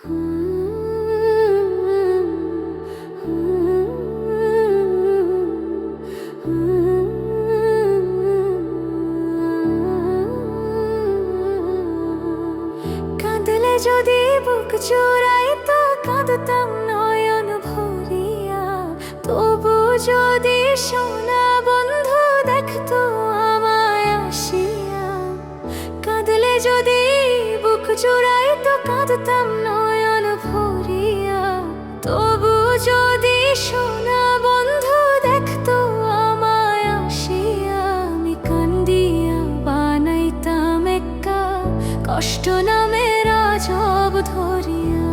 কাঁদলে যদি বুক চুরাইতো কাঁদতাম নয়ন ভরিয়া, তবু যদি সোনা বন্ধু দেখতো আমায় আসিয়া। কাঁদলে যদি বুক চুরাইতো কাঁদতাম নয়ন ভরিয়া, তবু যদি সোনা বন্ধু দেখতো আমায় আসিয়া। আমি কান্দিয়া বানাইতাম একা কষ্ট নামের আজব ধরিয়া,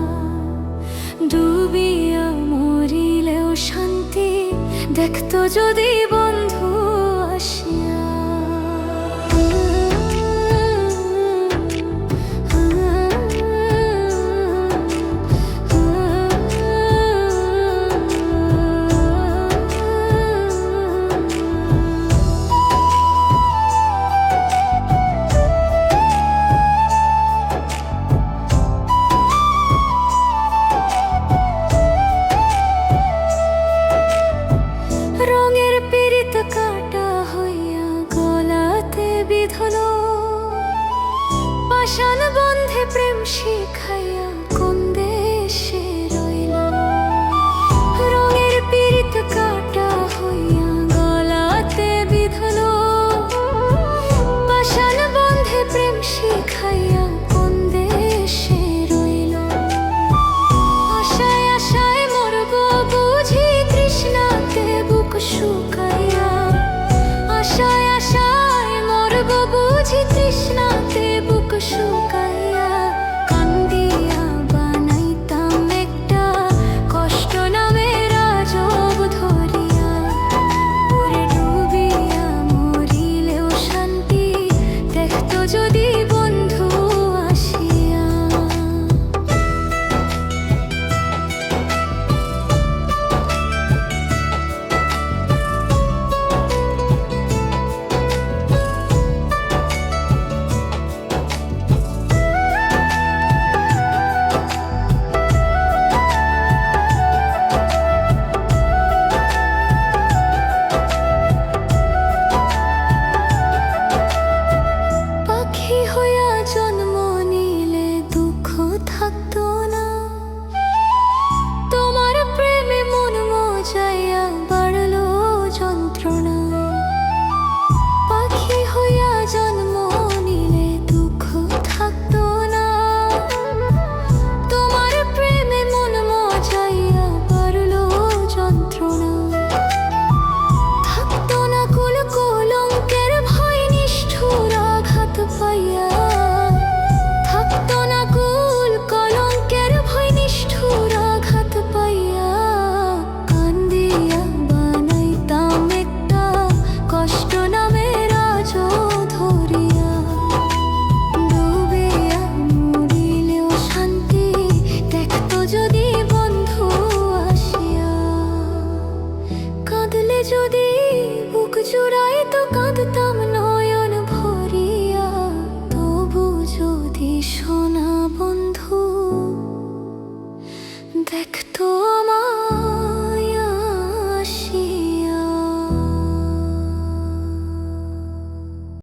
ডুবিয়া মরিলেও শান্তি দেখতো যদি